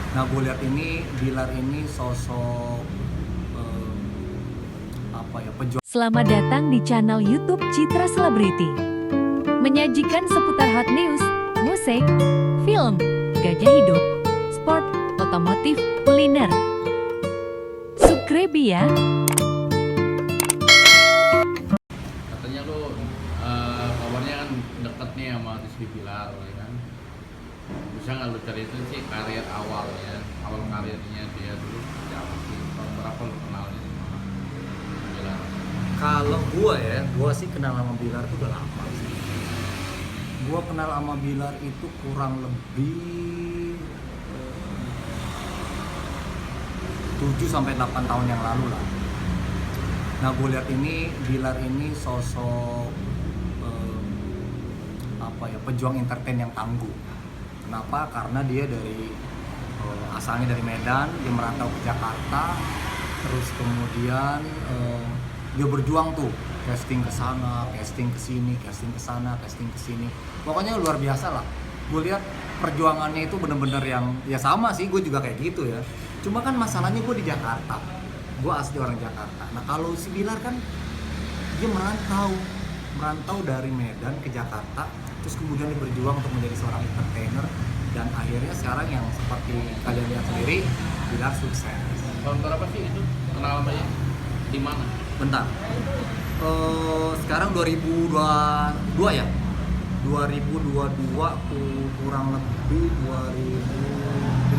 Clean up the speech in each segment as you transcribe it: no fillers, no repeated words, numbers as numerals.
Nah, gue lihat ini Bilar ini sosok pejuang. Selamat datang di channel YouTube Citra Selebriti. Menyajikan seputar hot news, musik, film, gaya hidup, sport, otomotif, kuliner. Subscribe ya. Katanya lu kabarnya kan deket nih sama Rizky Bilar ya kan. Bisa nggak lu ceritain sih karir awalnya, awal karirnya dia dulu seperti apa sih? Tahun berapa lu kenalnya sama Bilar? Kalau gue sih kenal sama Bilar itu udah lama sih. Gue kenal sama Bilar itu kurang lebih 7-8 tahun yang lalu lah. Nah, gue lihat ini Bilar ini sosok pejuang entertain yang tangguh. Kenapa? Karena dia dari asalnya dari Medan, dia merantau ke Jakarta, terus kemudian dia berjuang tuh, casting ke sana, casting ke sini, casting ke sana, casting ke sini. Pokoknya luar biasa lah. Gue lihat perjuangannya itu bener-bener yang ya sama sih, gue juga kayak gitu ya. Cuma kan masalahnya gue di Jakarta, gue asli orang Jakarta. Nah, kalau si Bilar kan dia merantau dari Medan ke Jakarta, terus kemudian dia berjuang untuk menjadi seorang entertainer, dan akhirnya sekarang yang seperti kalian lihat sendiri, Bilar sukses. Tahun berapa sih itu kenal sama dia? Di mana? Bentar, sekarang 2022 ya? 2022 kurang lebih 2015.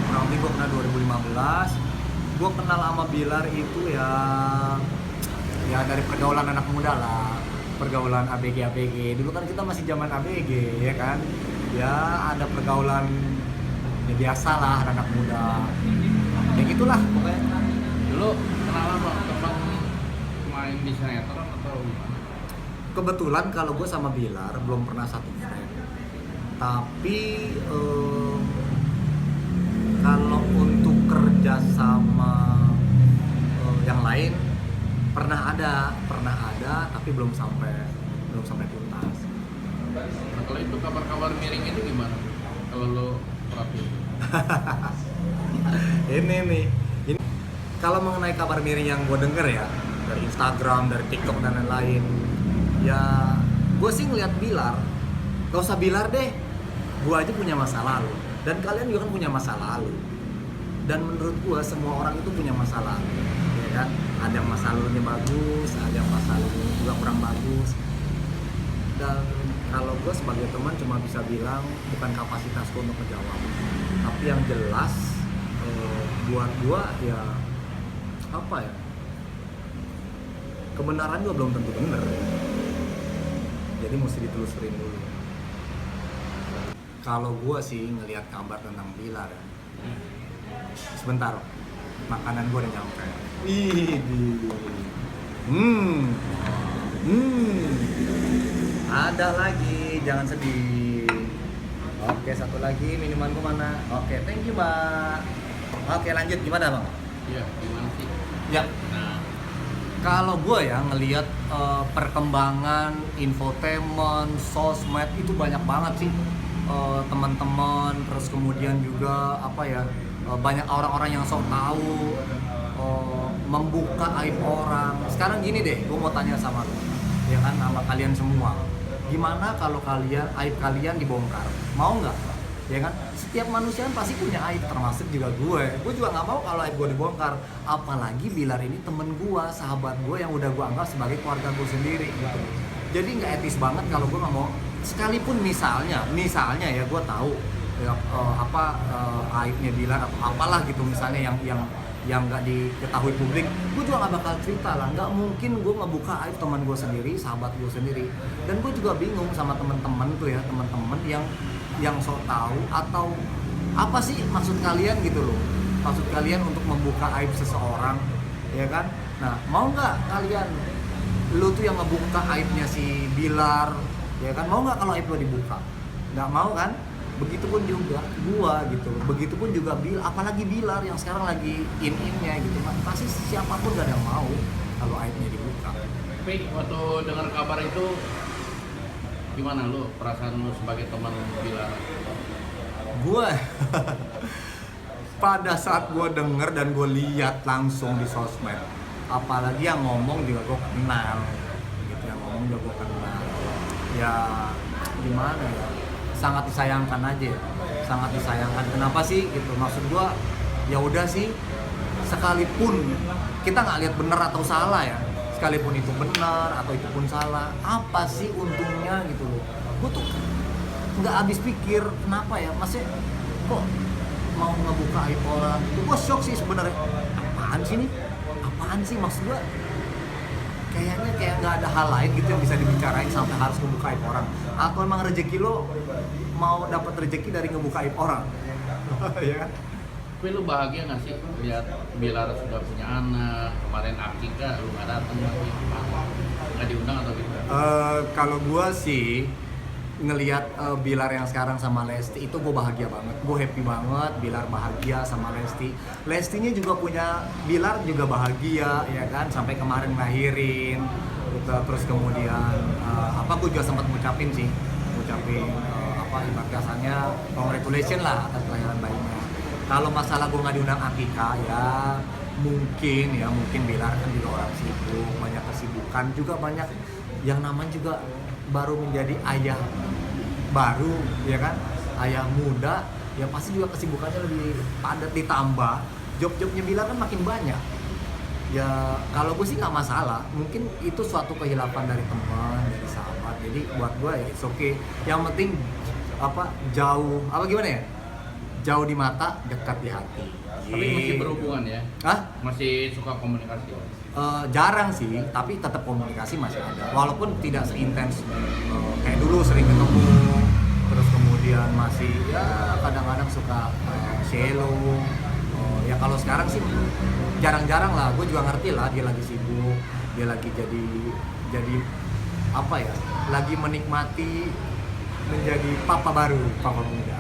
Kurang lebih gue kenal 2015. Gue kenal sama Bilar itu ya dari pergaulan anak muda lah, pergaulan ABG. Dulu kan kita masih zaman ABG ya kan, ya ada pergaulan ya biasa lah anak muda, ya gitulah pokoknya. Dulu kenal apa? Tempat main di sinetron atau gimana? Kebetulan kalau gue sama Bilar belum pernah satu frame, tapi kalau untuk kerja sama yang lain pernah ada, tapi belum sampai tuntas. Nah, kalau itu kabar-kabar miring itu gimana? Kalau lo perhatiin? ini kalau mengenai kabar miring yang gue denger ya dari Instagram, dari TikTok dan lain-lain, ya gue sih ngeliat Bilar, gak usah Bilar deh, gue aja punya masa lalu dan kalian juga kan punya masa lalu, dan menurut gue semua orang itu punya masa lalu ya kan. Ada yang masa lalunya bagus, ada yang masa lalunya juga kurang bagus, dan kalau gue sebagai teman cuma bisa bilang bukan kapasitasku untuk menjawab, tapi yang jelas buat gue ya apa ya, kebenaran juga belum tentu benar, jadi mesti ditelusurin dulu. Kalau gue sih ngelihat kabar tentang Bilar ya. Sebentar, makanan gue udah nyampe. Ada lagi, jangan sedih. Oke, satu lagi, minumanku mana? Oke, thank you mbak. Oke, lanjut, gimana bang? Iya, gimana sih? Ya, Nah, kalau gue ya ngelihat perkembangan infotainment, sosmed itu banyak banget sih teman-teman, terus kemudian juga banyak orang-orang yang sok tahu membuka aib orang. Sekarang gini deh, gue mau tanya sama lo, ya kan, sama kalian semua, gimana kalau aib kalian dibongkar? Mau nggak? Ya kan, setiap manusia pasti punya aib, termasuk juga gue juga nggak mau kalau aib gue dibongkar, apalagi Bilar ini temen gue, sahabat gue yang udah gue anggap sebagai keluarga gue sendiri gitu. Jadi nggak etis banget kalau gue nggak mau, sekalipun misalnya ya gue tahu ya, aibnya Bilar atau apalah gitu misalnya yang nggak diketahui publik, gue juga nggak bakal cerita lah. Nggak mungkin gue ngebuka aib teman gue sendiri, sahabat gue sendiri. Dan gue juga bingung sama teman-teman tuh ya, teman-teman yang sok tahu, atau apa sih maksud kalian gitu loh, maksud kalian untuk membuka aib seseorang ya kan. Nah, mau nggak kalian, lu tuh yang ngebuka aibnya si Bilar ya kan, mau nggak kalau aib lo dibuka? Nggak mau kan? Begitupun juga gua gitu, begitupun juga apalagi Bilar yang sekarang lagi in-innya gitu kan, pasti siapapun gak ada yang mau kalau aibnya dibuka. tapi waktu dengar kabar itu gimana lu, perasaan lu sebagai teman Bilar? Gue pada saat gue denger dan gue lihat langsung di sosmed, apalagi yang ngomong juga gue kenal, gitu, yang ngomong juga gue kenal. Ya gimana ya, sangat disayangkan aja, sangat disayangkan. Kenapa sih gitu? Maksud gue ya udah sih, sekalipun kita nggak lihat bener atau salah ya, sekalipun itu benar atau itu pun salah, apa sih untungnya gitu loh. Gue tuh nggak habis pikir kenapa ya, maksudnya kok mau ngebuka aib orang gitu. Gue shock sih sebenarnya, apaan sih nih, apaan sih, maksud gue kayaknya kayak nggak ada hal lain gitu yang bisa dibicarain sampai harus ngebuka aib orang. Atau emang rezeki lo mau dapat rezeki dari ngebuka aib orang? Ya kan? Tapi lu bahagia nggak sih lihat Bilar sudah punya anak, kemarin akikah lu nggak datang lagi, nggak diundang atau gitu? Kalau gue sih ngelihat Bilar yang sekarang sama Lesti itu gue bahagia banget, gue happy banget. Bilar bahagia sama Lesti, Lestinya juga punya, Bilar juga bahagia ya kan, sampai kemarin ngelahirin gitu. Terus kemudian gue juga sempat ngucapin ibarat kasarnya congratulations lah atas kelahiran bayinya. Kalau masalah gue nggak diundang akikah ya mungkin Bilar kan juga orang sibuk, banyak kesibukan juga, banyak yang namanya juga baru menjadi ayah baru ya kan, ayah muda ya, pasti juga kesibukannya lebih padat, ditambah job-jobnya Bilar kan makin banyak ya. Kalau gue sih nggak masalah, mungkin itu suatu kehilapan dari teman, dari sahabat, jadi buat gue ya it's okay. Yang penting jauh di mata, dekat di hati. Tapi masih berhubungan ya? Hah? Masih suka komunikasi? Jarang sih, tapi tetap komunikasi masih ada. Walaupun tidak seintens kayak dulu sering ketemu. Terus kemudian masih ya kadang-kadang suka selo. Ya kalau sekarang sih jarang-jarang lah. Gue juga ngerti lah dia lagi sibuk, dia lagi jadi apa ya? Lagi menikmati menjadi papa baru, papa muda.